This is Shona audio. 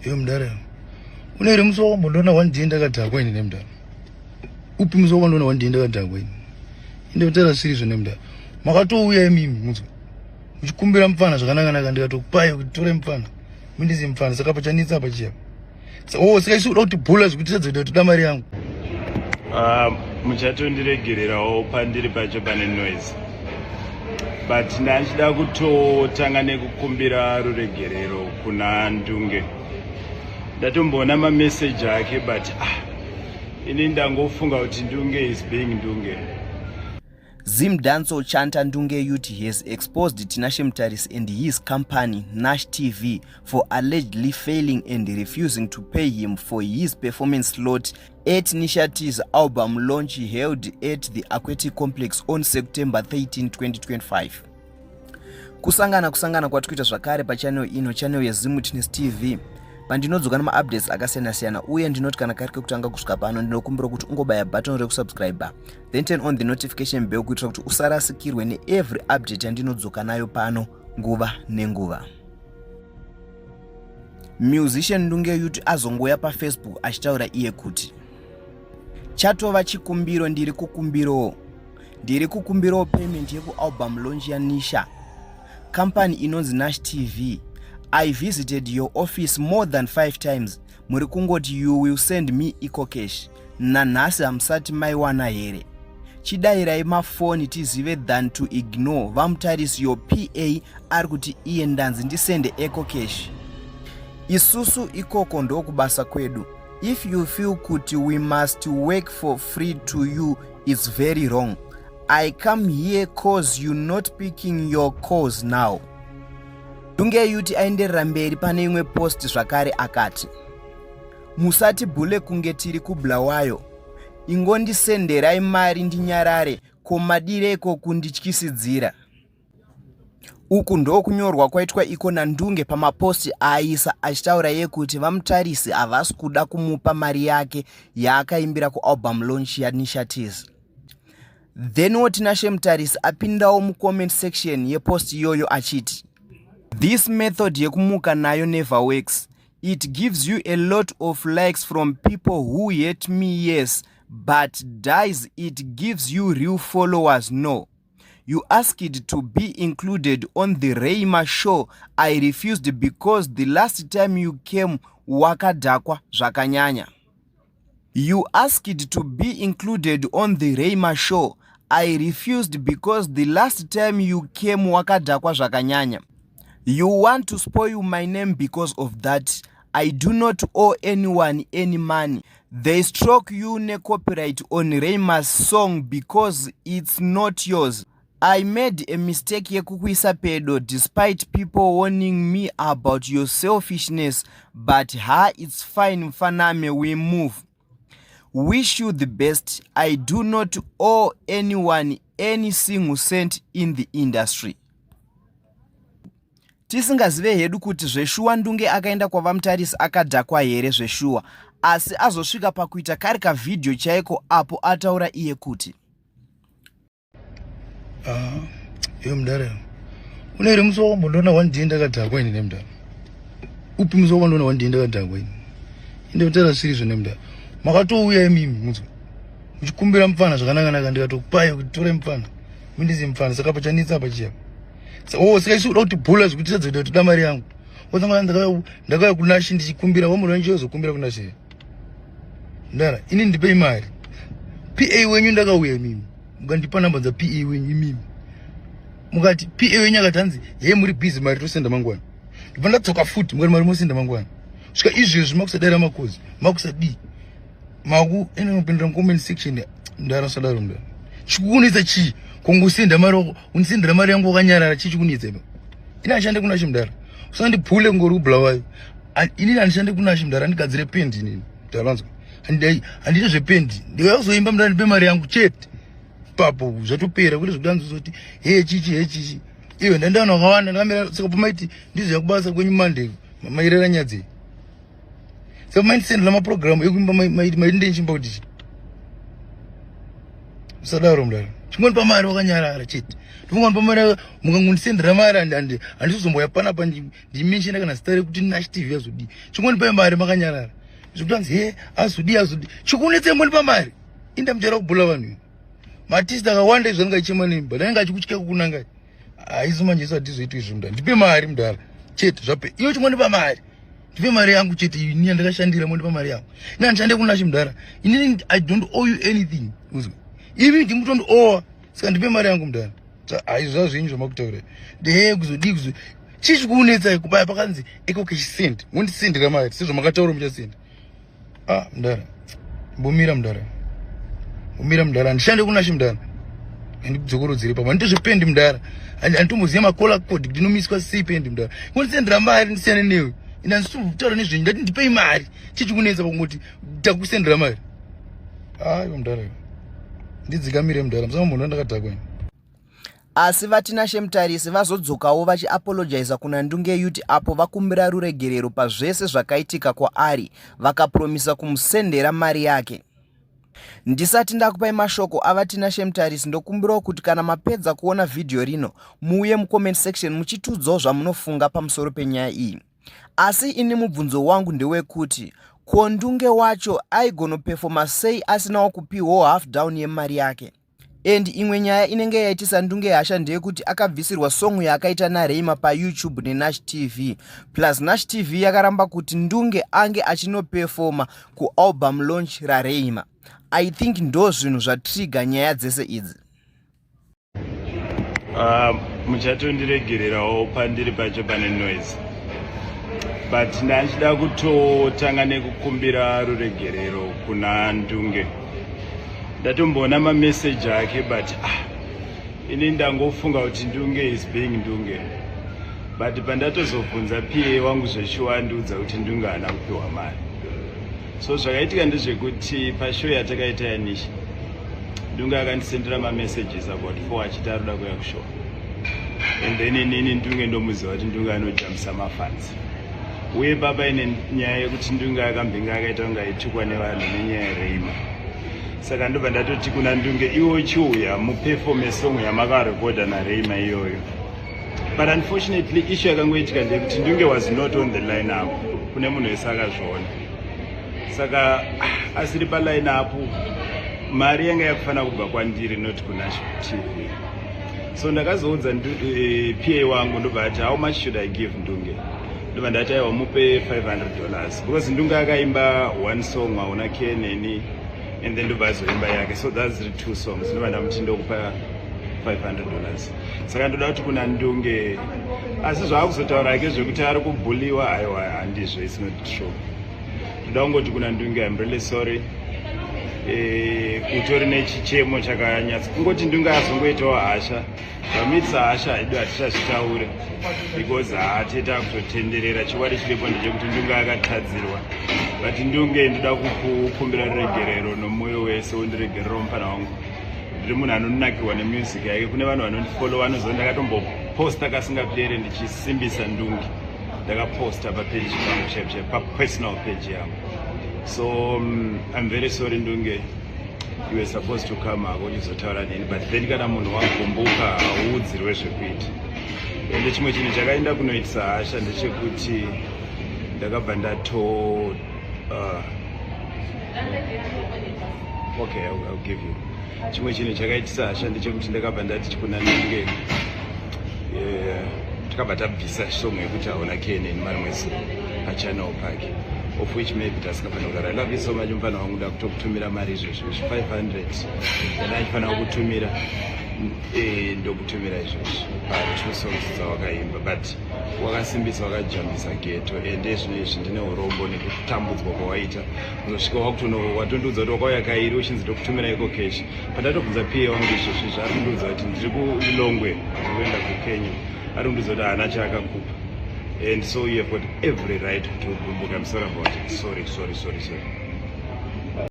Iyo mdara. Unere muso mbona wandinda kadhakwa ini nemda. Upi muso mbona wandinda kadhakwa ini. Inde mtara serious nemda. Makatouya mimi muso. Uchikumbira mfana zvakanaka ndikatokupai kuti tore mfana. Mundizi mfana saka pachanitsa pachiya. Sikaisuda kuti bhula zvikuti toda mari yangu. Muchatondiregererawo pandiri pacho pane noise. But ndachida kutotanga nekukumbira ruregerero kuna Ndunge. Ndatomboona message ake but ini ndangofunga kuti Ndunge is being Ndunge. Zimdanso Chanta Ndunge Youth has exposed Tinashe Mutaris and his company Nash TV for allegedly failing and refusing to pay him for his performance slot at Nishati's album launch held at the Aquatic Complex on September 13, 2025. Kusangana kwatikuita zvakare pachannel ino, channel yeZimwitness TV. Pandinodzoka nama-updates akasiyana-siyana uye ndinoti kana kari kekutanga kusvika pano ndinokumbira kuti ungobaya button rekusubscribe then turn on the notification bell kuitira kuti usarasikirwe neevery update yandinodzoka nayo pano nguva nenguva. Musician Ndunge Youth azongoya paFacebook achitaura iye kuti chatova chikumbiro ndiri kukumbirawo payment yekualbum launch yaNisha. Company inonzi Nash TV. I visited your office more than 5 times. Muri kungoti you will send me eco cash. Nanhasi hamsati maiwana here. Chidairai mafoni tizive than to ignore. Vamutarisi your PA ari kuti iye ndanzi ndisende eco cash. Isusu ikoko ndokubasa kwedu. If you feel kuti we must work for free to you, it's very wrong. I come here cause you not picking your calls now. Ndunge Youth aenderera mberi pane imwe post zvakare akati musati bhule kunge tiri kuBulawayo, ingondisenderai mari ndinyarare, komadireko kundityisidzira. Uku ndokunyorwa kwaitwa iko naNdunge pamaposti aisa achitaura yekuti vamutarisi havasi kuda kumupa mari yake yaakaimbira kualbum launch yaNishatis. Then Tinashe Mutaris apindawo mucomment section yepost iyoyo achiti this method yekumuka nayo never works. It gives you a lot of likes from people who hate me, yes, but does it gives you real followers? No. You asked to be included on the Rayma show. I refused because the last time you came wakadakwa zvakanyanya. You asked to be included on the Rayma show. I refused because the last time you came wakadakwa zvakanyanya. You want to spoil my name because of that. I do not owe anyone any money. They struck you ne copyright on Rayma's song because it's not yours. I made a mistake yekukuisa pedo despite people warning me about your selfishness, but it's fine Faname, we move. Wish you the best. I do not owe anyone any single cent in the industry. Tisingazive hedu kuti zveshuwa Ndunge akaenda kwavamutarisi akadhakwa here zveshuwa, asi azosvika pakuita kari kavidhio chaiko apo ataura iye kuti iyo mdara. Unere muso mbona wandinda kadhakwa ini nemda. Upi muso mbona wandinda kadhakwa ini. Inde mtara serious nemda. Makatouya mimi muso. Uchikumbira mfana zvakanaka ndikatokupai kuti tore mfana. Mundizi mfana saka pachanitsa pachiya. Sikaisuda kuti bhula zvikuti toda mari yangu. Ndakauya kuNashi ndichikumbira wamuri wandichizokumbira kuNashi. Ndara, ini ndipei mari. PA wenyu ndakauya mimi. Mukandipa namba dza PA wenyu mimi. Mukati PA wenyu akatanzi, "Hey muri busy mari tosenda mangwana." Ndibva ndatsoka futi mukati mari mosenda mangwana. Svika izvezvi makusadaira makozi, makusadi. Maku ene mupindira comment section ndara sadaro ndara. Chikunitsa chi? Kongosenda mari wako, unisendera mari yangu wakanyarara chichikunitsa ipa. Ina ashande kuNashi Mudhara. Usandibhule ngori kuBulawayo. Ini andishande kuNashi Mudhara ndigadzire pendi inini. Talanzwa. Andite zvependi. Ndikazoimba Mudhara ndipe mari yangu chete. Papo zvatopera kuti zvodanzo zoti chichi. Iwe ndandaona wakawanda ndakamera saka pamaiti ndizo yakubasa kwenyu Monday. Mairera nyadzi. Saka maindisendera maprogram ekuimba maiti ndenchimba kuti. Sadaro Mudhara. chimweni pamari wakanyarara chete ndimweni pamari mukangondisendera mari handizozomboya panapa ndimenshina kana zita rekuti Nash TV azodi chimweni pamari makanyarara zvekutanzi he azodi chikunetse mweni pamari indamuchara kubhula vanhu matist akawanda izvanga ichemanimba ndainge achikutya kukunangai haisi manje isu hatizoitwa izvo mudhara ndipe mari mudhara chete zvape iyo chimweni pamari ndipe mari yangu chete ini yandakashandira mweni pamari yangu ini handishande kunashi mudhara inini I don't owe you anything uzwa ivi ndimutondiowa saka ndipe mari yangu mudhara haizvo zvazvinyi zvamakutaura ndehe kuzodi chichikunetsai kupaya pakanzi ikokeshi send mundisendera mari sezvo makataura muchasenda mudhara mbomira mudhara handishande kunashi mudhara handikudzokorodzere papa nditozvependi mudhara handitomboziva makola code kuti ndinomiswa sei pendi mudhara kundisendera mari ndisiyane newe ina ndisitaura nezvenyu ndati ndipei mari chichikunetsa pakungoti takusendera mari aiwa mudhara ndidzikamire mudhara musamambona ndakadhakwa asi vatinashe mutarisi vazodzokawo vachiapologiza kuna Ndunge Youth apo vakumbira ruregerero pazvese zvakaitika kwaari vakapromisa kumusendera mari yake. Ndisati ndakupai mashoko avatinashe mutarisi ndokumbirawo kuti kana mapedza kuona vhidhiyo rino muuye mucomment section muchitudzawo zvamunofunga pamusoro penyaya iyi. Asi ini mubvunzo wangu ndewekuti ko Ndunge wacho aigonopefoma sei asinawo kupiwawo half down yemari yake. And imwe nyaya inenge yaitisa Ndunge hasha ndeyekuti akabvisirwa song yaakaita naRayma paYouTube neNash TV. Plus Nash TV yakaramba kuti Ndunge ange achinopefoma kualbum launch raRayma. I think ndo zvinhu zvatrigger nyaya dzese idzi. Muchatondiregererawo pandiri pacho pane noise. But ndachida kutotanga nekukumbira ruregerero kuna Ndunge. Ndatomboona mameseji ake but ini ndangofunga kuti Ndunge is being Ndunge. But pandatozobvunza PA wangu zvechiwandudza kuti Ndunge haana kupiwa mari. So zvakaitika ndezvekuti pashow yatakaita yaNishi Ndunge akandisendera mamessages about 4 achiti aroda kuuya kushow. And then inini Ndunge ndomuziva kuti Ndunge anojamisa mafans. Uye baba ine nyaya yekuti Ndunge akambinga akaita kunge aitukwa nevanhu nenyaya yaRayma. Saka ndobva ndatoti kuna Ndunge iwo chiuya muperforme song yamakarekodha naRayma iyoyo. But unfortunately issue yakangoitika ndeyekuti Ndunge was not on the line up. Kune munhu wese akazviona. Saka asiri paline up mari yanga yakufana kubva kwandiri not kuNash TV. So ndakazoudza PA wangu ndobva ati how much should I give Ndunge? Ndobva ndati aiwa mupe $500 because Ndunge akaimba one song waona KNN and then ndobva azoimba yake, so that's the 2 songs. Ndobva ndamuti ndokupa $500. Saka ndoda kuti kuna Ndunge asi zvaakuzotaura ake zvekuti ari kubhuliwa aiwa handizvo, it's not true. Ndoda kungoti kuna Ndunge I'm really sorry. Utori nechichemo chakanyatsa kungoti Ndunge azongoitawo hasha vamitsa hasha haido hatichazvitaure because haateta kutotenderera. Chiwari chiripo ndechekuti Ndunge akatadzirwa, but Ndunge ndoda kukukumbira ruregerero nomwoyo wese wondiregerero mupana wangu. Ndiri munhu anonakirwa nemusic yake. Kune vanhu vanondifollowa vanoziva ndakatomboposta kasingaperi ndichisimbisa Ndunge. Ndakaposta papage pangu chaipo papersonal page yangu. So I'm very sorry Ndunge, you were supposed to come akochizotaura neni, but then kana munhu wagomboka hauudzirwe zvekuita. Ende chimwe chinhu chakaenda kunoitisa hasha ndechekuti ndakabva okay, I'll give you. Chimwe chinhu chakaitisa hasha ndechekuti ndakabva ndati kuna Ndunge takabva tabvisa song yekuti haona KNN mari mwese pachannel pake, of which maybe tasingafana kugara. I love you so much mfana wangu, ndakutokutumira mari izvozvo 500 ndaifanira kutumira ndokutumira izvozvo pa2 songs dzawakaimba, but wakasimbisa wakajambisa geto. Ende zvino izvi ndine urombo nekutambudzwa kwawaita uzosvika watondudza kuti wakauya kairi uchinzi ndokutumira iko cash. Pandatobvunza PA wangu izvozvo zvari kundudza kuti ndiri kuLilongwe ndikuenda kuKenya, ari kundudza kuti haana chaakakupa. And so you have got every right to book. I'm sorry about it. Sorry.